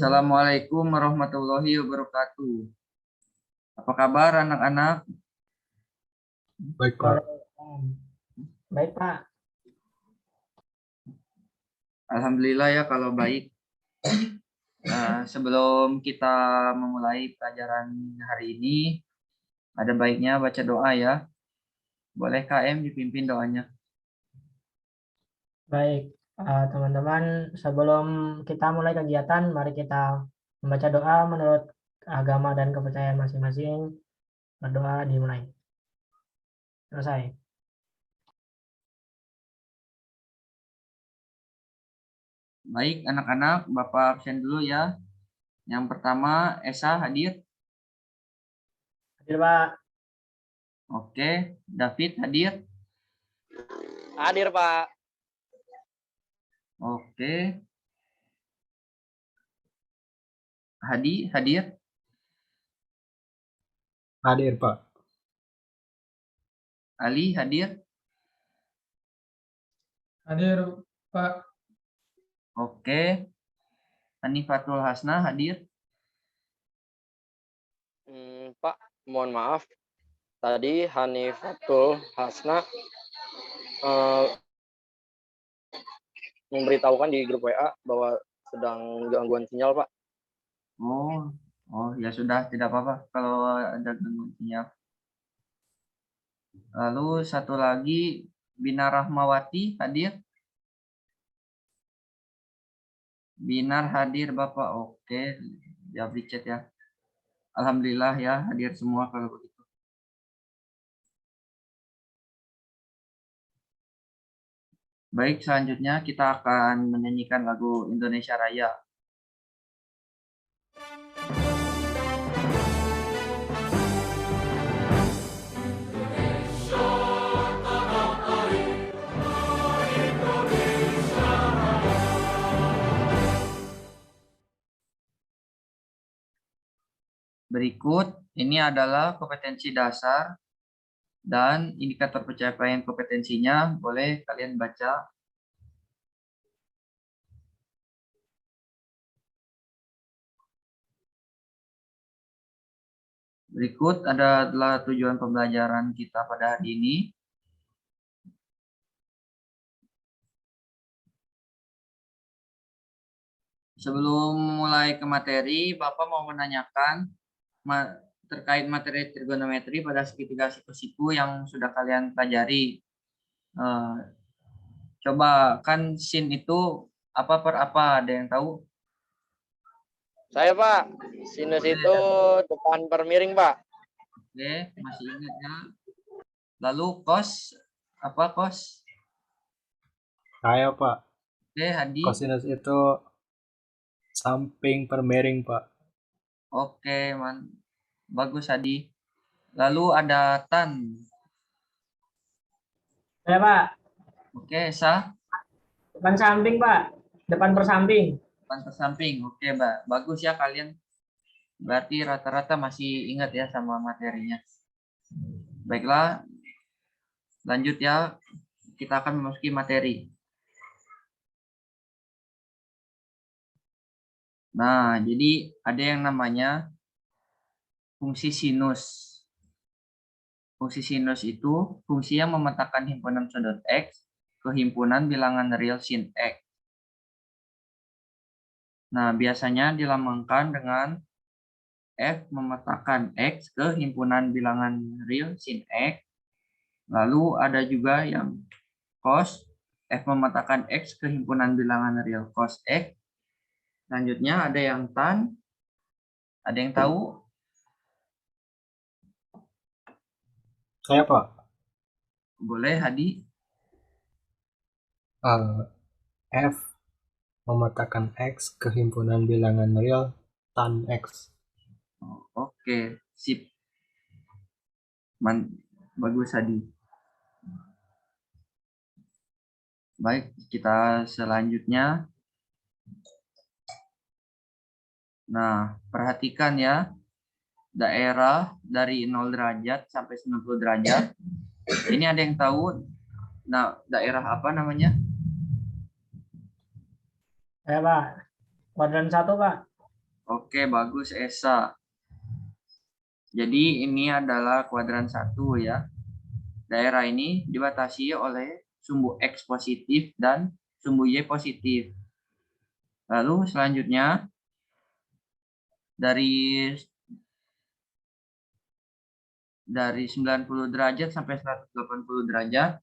Assalamualaikum warahmatullahi wabarakatuh. Apa kabar anak-anak? Baik, Pak. Baik, Pak. Alhamdulillah ya kalau baik. Sebelum kita memulai pelajaran hari ini, ada baiknya baca doa ya. Boleh KM dipimpin doanya? Baik, teman-teman, sebelum kita mulai kegiatan, mari kita membaca doa menurut agama dan kepercayaan masing-masing. Berdoa dimulai. Selesai. Baik anak-anak, Bapak absen dulu ya. Yang pertama, Esa hadir. Hadir, Pak. Oke, David hadir. Hadir, Pak. Oke. Hadi hadir. Hadir, Pak. Ali hadir. Hadir, Pak. Oke. Hanifatul Hasna hadir. Pak, mohon maaf. Tadi Hanifatul Hasna memberitahukan di grup WA bahwa sedang gangguan sinyal, Pak. Oh ya sudah, tidak apa-apa kalau ada gangguan sinyal. Lalu satu lagi, Binar Rahmawati hadir. Binar hadir Bapak. Oke, jawab di chat ya. Alhamdulillah ya hadir semua kalau begitu. Baik, selanjutnya kita akan menyanyikan lagu Indonesia Raya. Berikut ini adalah kompetensi dasar dan indikator pencapaian kompetensinya. Boleh kalian baca. Berikut adalah tujuan pembelajaran kita pada hari ini. Sebelum mulai ke materi, Bapak mau menanyakan terkait materi trigonometri pada segitiga siku-siku yang sudah kalian pelajari. Coba kan sin itu apa per apa, ada yang tahu? Saya, Pak. Sinus itu depan per miring, Pak. Oke, masih ingat ya. Lalu cos, apa cos? Saya, Pak. Oke, Hadi. Kosinus itu samping per miring, Pak. Oke, bagus Hadi. Lalu ada tan. Saya, Pak. Oke, Sa. Depan samping, Pak. Depan persamping. Depan samping. Oke, Mbak. Bagus ya kalian. Berarti rata-rata masih ingat ya sama materinya. Baiklah. Lanjut ya. Kita akan memasuki materi. Nah, jadi ada yang namanya fungsi sinus. Fungsi sinus itu fungsi yang memetakan himpunan sudut X ke himpunan bilangan real sin X. Nah, biasanya dilambangkan dengan F memetakan X ke himpunan bilangan real sin X. Lalu ada juga yang cos, F memetakan X ke himpunan bilangan real cos X. Selanjutnya ada yang tan. Ada yang tahu? Saya, Pak. Boleh, Hadi. F memetakan X ke himpunan bilangan real tan X. Oke, sip. Bagus, Hadi. Baik, kita selanjutnya. Nah, perhatikan ya. Daerah dari 0 derajat sampai 90 derajat. Ini ada yang tahu nah, daerah apa namanya? Saya, Pak. Kuadran 1, Pak. Oke, bagus Esa. Jadi ini adalah kuadran 1 ya. Daerah ini dibatasi oleh sumbu X positif dan sumbu Y positif. Lalu selanjutnya dari 90 derajat sampai 180 derajat.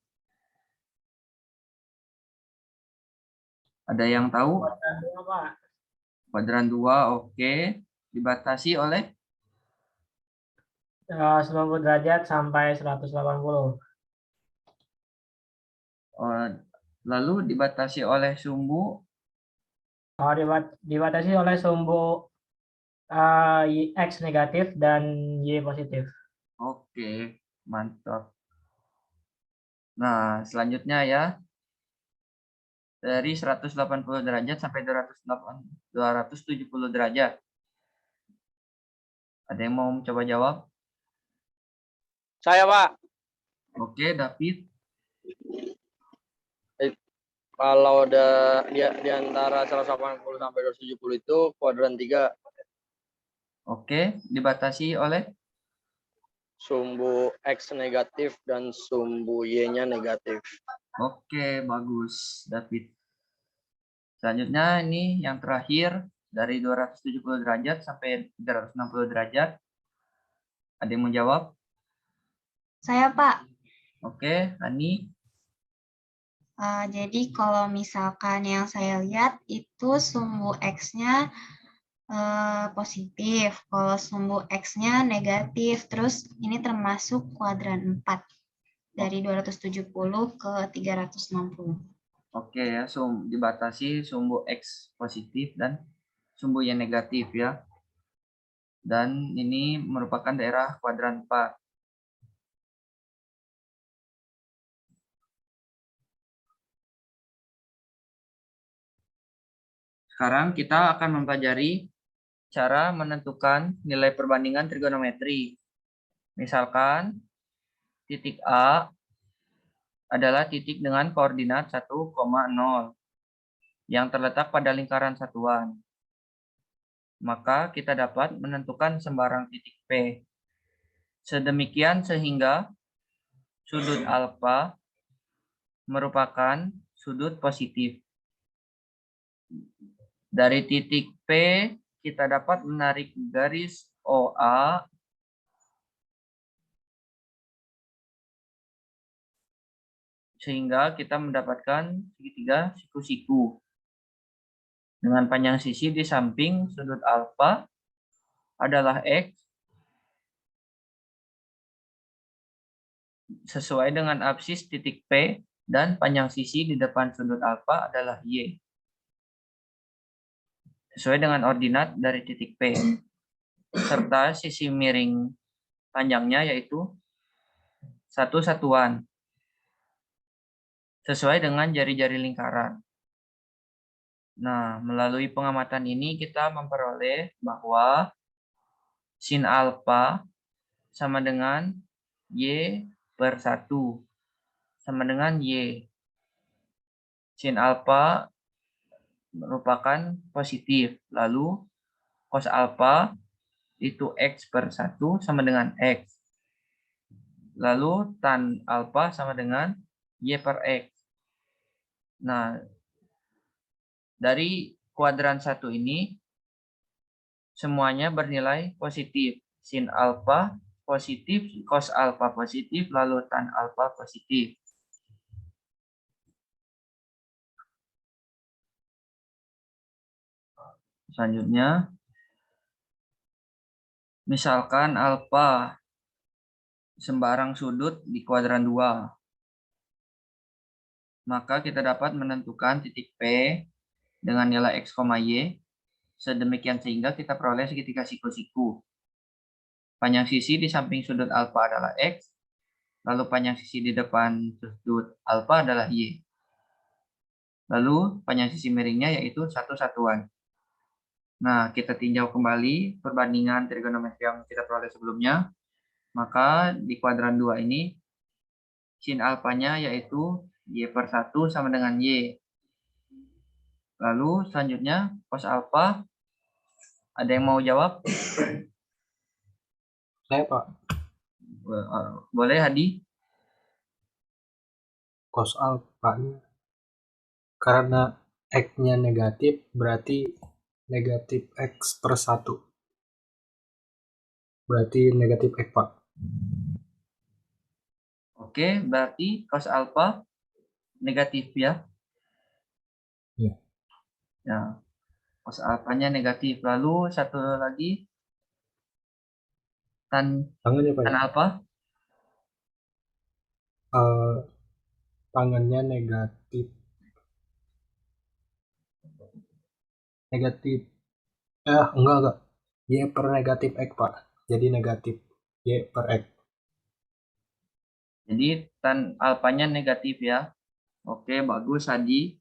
Ada yang tahu? Kuadran 2, Pak. Kuadran 2, oke. Dibatasi oleh 90 derajat sampai 180. lalu dibatasi oleh sumbu Dibatasi oleh sumbu X negatif dan Y positif. oke, mantap. Nah, selanjutnya ya. Dari 180 derajat sampai 270 derajat. Ada yang mau coba jawab? Saya, Pak. Oke, David. Kalau di antara 180 sampai 270 itu kuadran 3, Oke, dibatasi oleh sumbu X negatif dan sumbu Y-nya negatif. Oke, bagus, David. Selanjutnya ini yang terakhir dari 270 derajat sampai 360 derajat. Ada yang mau jawab? Saya, Pak. Oke, Ani. Jadi kalau misalkan yang saya lihat itu sumbu X-nya positif, kalau sumbu X-nya negatif, terus ini termasuk kuadran 4 dari 270 ke 360. Oke ya, dibatasi sumbu X positif dan sumbu Y negatif ya. Dan ini merupakan daerah kuadran 4. Sekarang kita akan mempelajari cara menentukan nilai perbandingan trigonometri. Misalkan titik A adalah titik dengan koordinat 1,0 yang terletak pada lingkaran satuan. Maka kita dapat menentukan sembarang titik P. Sedemikian sehingga sudut alfa merupakan sudut positif. Dari titik P kita dapat menarik garis OA sehingga kita mendapatkan segitiga siku-siku. Dengan panjang sisi di samping sudut alfa adalah X sesuai dengan absis titik P dan panjang sisi di depan sudut alfa adalah Y sesuai dengan ordinat dari titik P serta sisi miring panjangnya yaitu 1 satuan sesuai dengan jari-jari lingkaran. Nah, melalui pengamatan ini kita memperoleh bahwa sin alfa sama dengan Y per 1 sama dengan Y. Sin alfa merupakan positif. Lalu cos alfa itu X per 1 sama dengan X. Lalu tan alfa sama dengan Y per X. Nah, dari kuadran 1 ini semuanya bernilai positif. Sin alfa positif, cos alfa positif, lalu tan alfa positif. Selanjutnya, misalkan alfa sembarang sudut di kuadran 2. Maka kita dapat menentukan titik P dengan nilai X, Y sedemikian sehingga kita peroleh segitiga siku-siku. Panjang sisi di samping sudut alfa adalah X, lalu panjang sisi di depan sudut alfa adalah Y. Lalu panjang sisi miringnya yaitu 1 satuan. Nah, kita tinjau kembali perbandingan trigonometri yang kita peroleh sebelumnya. Maka di kuadran 2 ini sin alfanya yaitu Y per 1 sama dengan Y. Lalu selanjutnya cos alfa Ada yang mau jawab? Saya Pak, Boleh Hadi? cos alfanya. Karena X-nya negatif, berarti negatif X per 1. Berarti negatif X, Pak. Oke, berarti cos alfa negatif ya. Iya. Ya, cos alfanya negatif. Lalu satu lagi tan Tangannya Pak tan ya? alfa. Tangannya negatif. Negatif. Enggak. Y per negatif X, Pak. Jadi negatif Y per X. Jadi tan alfanya negatif ya. Oke, bagus Hadi.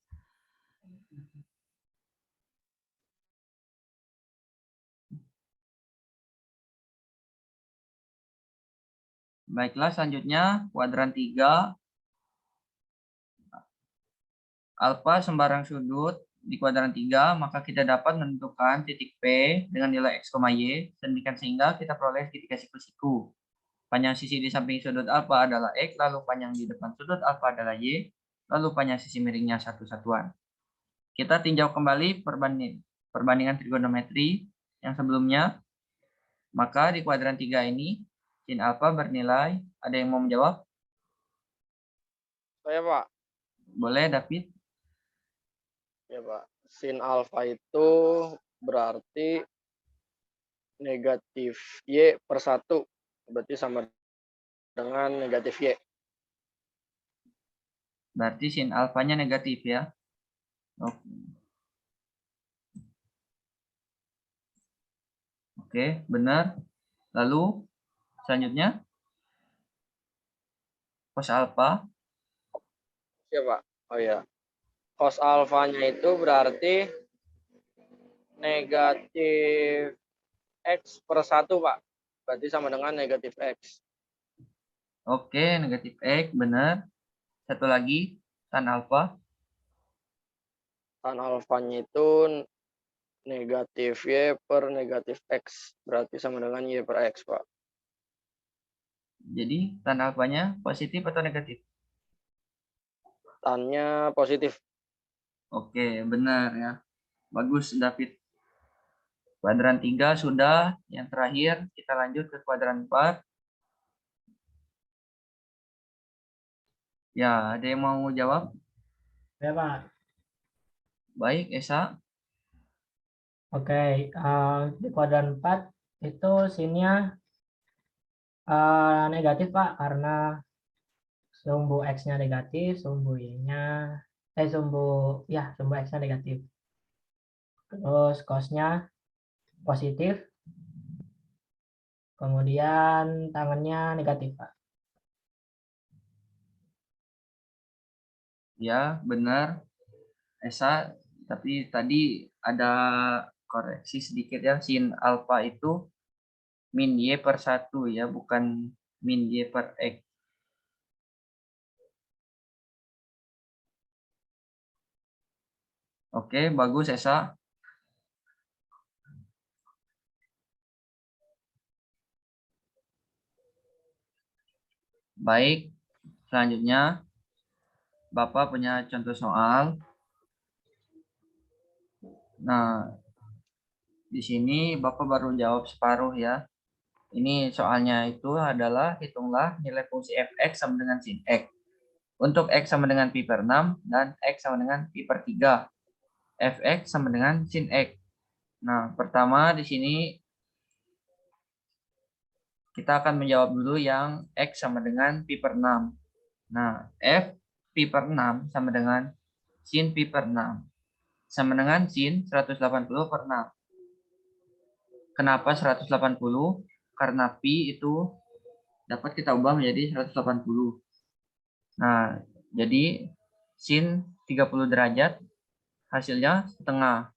Baiklah, selanjutnya kuadran 3. Alfa sembarang sudut di kuadran 3, maka kita dapat menentukan titik P dengan nilai X, Y, sedemikian sehingga kita peroleh titik siku-siku. Panjang sisi di samping sudut alfa adalah X, lalu panjang di depan sudut alfa adalah Y, lalu panjang sisi miringnya satu satuan. Kita tinjau kembali perbandingan trigonometri yang sebelumnya. Maka di kuadran 3 ini, sin alfa bernilai, ada yang mau menjawab? Saya Pak. Boleh, David? Ya Pak. Sin alfa itu berarti negatif Y per 1. Berarti sama dengan negatif Y. Berarti sin alfanya negatif ya. Oke, benar. Lalu selanjutnya cos alfa. Ya Pak. Oh ya. Cos alfanya itu berarti negatif X per 1 Pak. Berarti sama dengan negatif X. Oke, negatif X, benar. Satu lagi, tan alfa. Tan alfanya itu negatif Y per negatif X. Berarti sama dengan Y per X, Pak. Jadi tan alfanya positif atau negatif? Tannya positif. Oke, benar ya. Bagus, David. Kuadran 3 sudah. Yang terakhir, kita lanjut ke kuadran 4. Ya, ada yang mau jawab? Ya, Pak. Baik, Esa. Oke, di kuadran 4 itu sinnya negatif, Pak, karena sumbu X-nya negatif, sumbu Y-nya, sumbu X-nya negatif. Terus cos-nya positif, kemudian tangannya negatif, Pak. Ya, benar. Esa, tapi tadi ada koreksi sedikit ya. Sin alfa itu min Y per 1 ya, bukan min Y per X. Oke, bagus Esa. Baik, selanjutnya Bapak punya contoh soal. Nah, di sini Bapak baru jawab separuh ya. Ini soalnya itu adalah hitunglah nilai fungsi fx sama dengan sin x. Untuk x sama dengan pi per 6 dan x sama dengan pi per 3. Fx sama dengan sin x. Nah, pertama di sini kita akan menjawab dulu yang x sama dengan pi per 6. Nah, f pi per 6 sama dengan sin pi per 6. Sama dengan sin 180 per 6. Kenapa 180? Karena pi itu dapat kita ubah menjadi 180. Nah, jadi sin 30 derajat hasilnya setengah.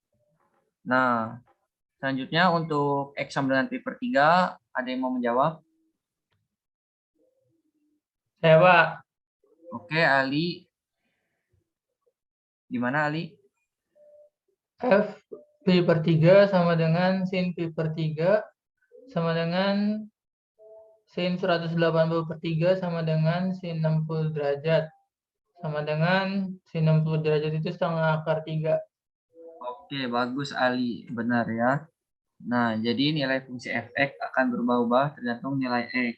Nah, selanjutnya untuk x sama dengan pi per 3, ada yang mau menjawab? Saya, Pak. Oke, Ali. Gimana Ali? F pi per 3 sama dengan sin pi per 3 sama dengan sin 180 per 3 sama dengan sin 60 derajat. Sama dengan sin 60 derajat itu setengah akar 3. Oke, bagus Ali. Benar ya. Nah, jadi nilai fungsi fx akan berubah-ubah tergantung nilai x.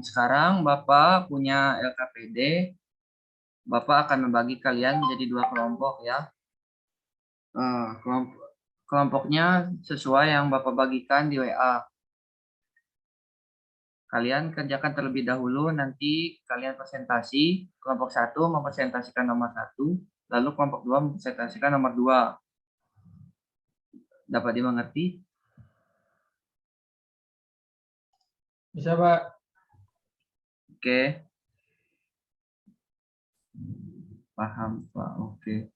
Sekarang Bapak punya LKPD. Bapak akan membagi kalian menjadi 2 kelompok ya. Kelompoknya sesuai yang Bapak bagikan di WA. Kalian kerjakan terlebih dahulu, nanti kalian presentasi. Kelompok 1 mempresentasikan nomor 1, lalu kelompok 2 mempresentasikan nomor 2. Dapat dimengerti? Bisa, Pak? Oke. Paham, Pak. Oke.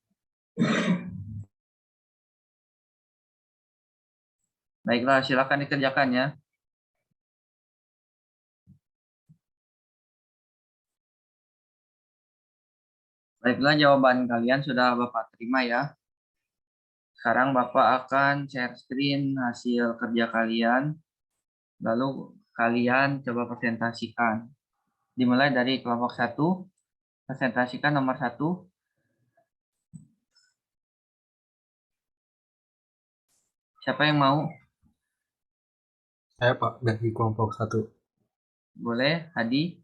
Baiklah, silakan dikerjakan ya. Baiklah, jawaban kalian sudah Bapak terima ya. Sekarang Bapak akan share screen hasil kerja kalian. Lalu kalian coba presentasikan. Dimulai dari kelompok 1. Presentasikan nomor 1. Siapa yang mau? Saya Pak dari kelompok 1. Boleh, Hadi?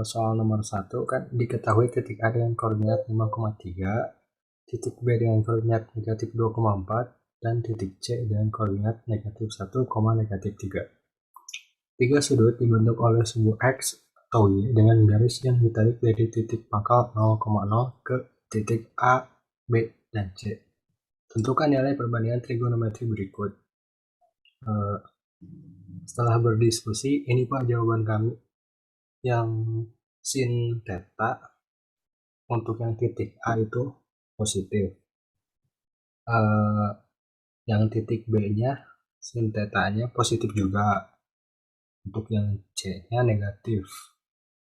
Soal nomor 1 kan diketahui titik A dengan koordinat 5,3, titik B dengan koordinat negatif 2,4, dan titik C dengan koordinat negatif 1, negatif 3. 3 sudut dibentuk oleh sumbu X atau Y dengan garis yang ditarik dari titik pangkal 0,0 ke titik A, B, dan C. Tentukan nilai perbandingan trigonometri berikut. Setelah berdiskusi, ini Pak jawaban kami. Yang sin theta untuk yang titik A itu positif. Yang titik B-nya sin theta-nya positif juga. Untuk yang C-nya negatif.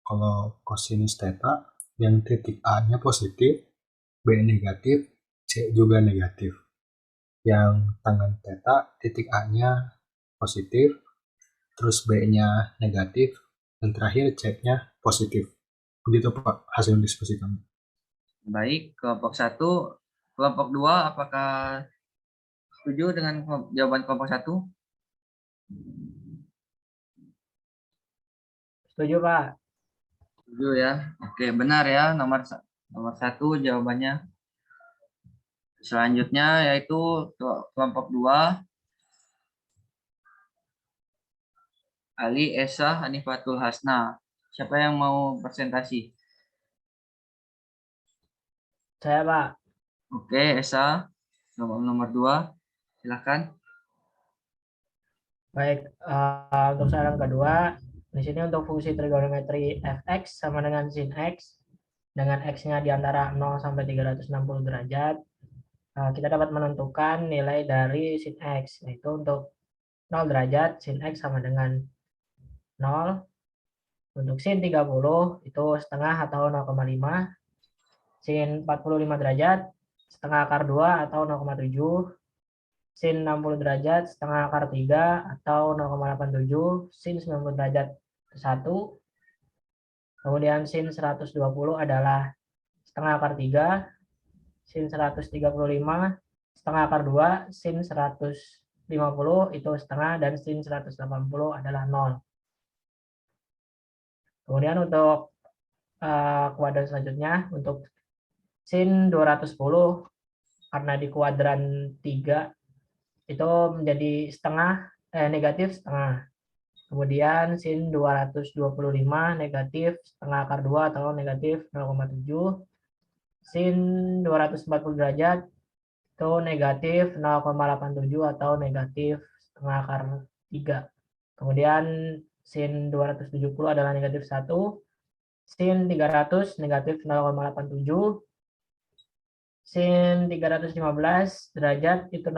Kalau kosinus theta, yang titik A-nya positif, B negatif, C juga negatif. Yang tangen theta, titik A-nya positif, terus B-nya negatif, dan terakhir C-nya positif. Begitu Pak hasil diskusi kami. Baik, kelompok 1. Kelompok 2, apakah setuju dengan jawaban kelompok 1? Setuju, Pak. Setuju ya. Oke, benar ya. Nomor 1 jawabannya. Selanjutnya yaitu kelompok 2. Ali, Esa, Hanifatul Hasna. Siapa yang mau presentasi? Saya, Pak. Oke, Esa. Nomor 2. Silakan. Baik, untuk soal yang kedua, di sini untuk fungsi trigonometri fx sama dengan sin x, dengan x-nya di antara 0 sampai 360 derajat, kita dapat menentukan nilai dari sin x, yaitu untuk 0 derajat, sin x sama dengan 0. Untuk sin 30 itu setengah atau 0,5. Sin 45 derajat, setengah akar 2 atau 0,7. Sin 60 derajat, setengah akar 3 atau 0,87. Sin 90 derajat 1. Kemudian sin 120 adalah setengah akar 3. Sin 135 setengah akar 2. Sin 150 itu setengah, dan sin 180 adalah 0. Kemudian untuk kuadran selanjutnya, untuk sin 210 karena di kuadran 3 itu menjadi setengah, negatif setengah. Kemudian sin 225 negatif setengah akar 2 atau negatif 0,7. Sin 240 derajat itu negatif 0,87 atau negatif setengah akar 3. Kemudian sin 270 adalah negatif 1. Sin 300 negatif 0,87. Sin 315 derajat itu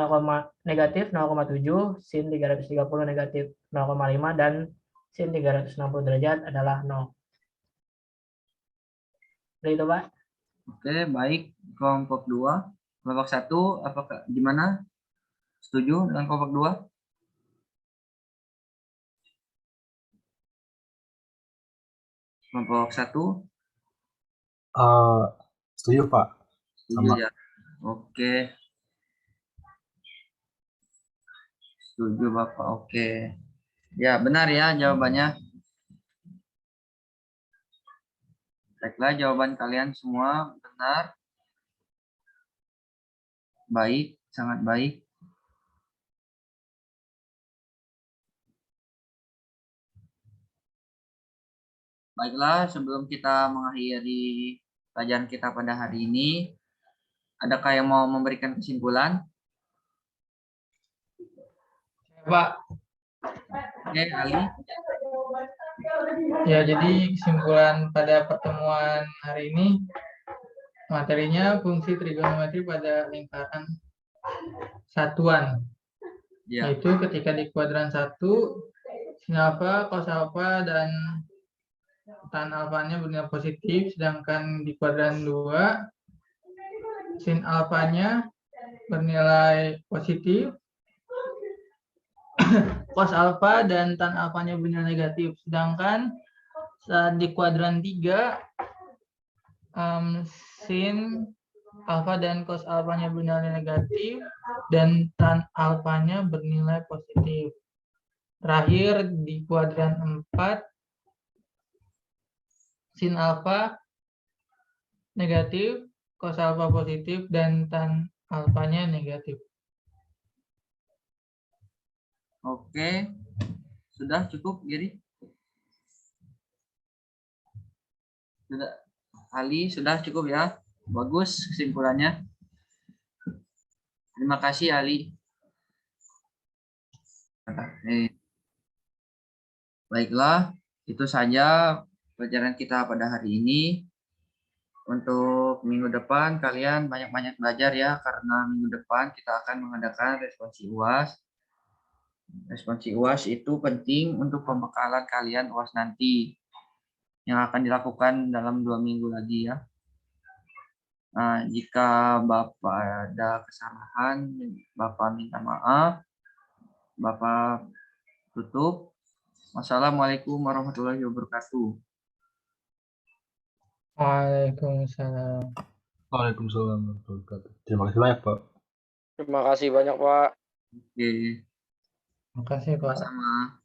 negatif 0,7, sin 330 negatif 0,5, dan sin 360 derajat adalah 0. Seperti itu, Pak. Oke, baik. Kelompok 2. Kelompok 1, apakah gimana? Setuju dengan kelompok 2? Kelompok 1, Setuju Pak. setuju Sama. ya. Oke. Setuju Bapak, oke. Ya, benar ya jawabannya. Baiklah, jawaban kalian semua benar. Baik, sangat baik. Baiklah, sebelum kita mengakhiri pelajaran kita pada hari ini, adakah yang mau memberikan kesimpulan? Pak. Oke, Ali. Ya, jadi kesimpulan pada pertemuan hari ini, materinya fungsi trigonometri pada lingkaran satuan. Ya, Yaitu ketika di kuadran 1, sin alfa, cos alfa, dan tan alfanya bernilai positif, sedangkan di kuadran 2, sin alfanya bernilai positif, cos alfa dan tan alfanya bernilai negatif. Sedangkan saat di kuadran 3, sin alfa dan cos alfanya bernilai negatif dan tan alfanya bernilai positif. Terakhir di kuadran 4, sin alfa negatif, cos alfa positif, dan tan alfanya negatif. oke. Sudah cukup, Giri? Sudah. Ali, sudah cukup ya? Bagus kesimpulannya. Terima kasih, Ali. Baiklah, itu saja pelajaran kita pada hari ini. Untuk minggu depan kalian banyak-banyak belajar ya, karena minggu depan kita akan mengadakan responsi UAS. Responsi UAS itu penting untuk pembekalan kalian UAS nanti yang akan dilakukan dalam 2 minggu lagi ya. Nah, jika Bapak ada kesalahan, Bapak minta maaf. Bapak tutup. Wassalamualaikum warahmatullahi wabarakatuh. Waalaikumsalam. Waalaikumsalam warahmatullahi wabarakatuh. Terima kasih banyak Pak. Terima kasih banyak, Pak. Oke, Terima kasih, Pak. sama-sama.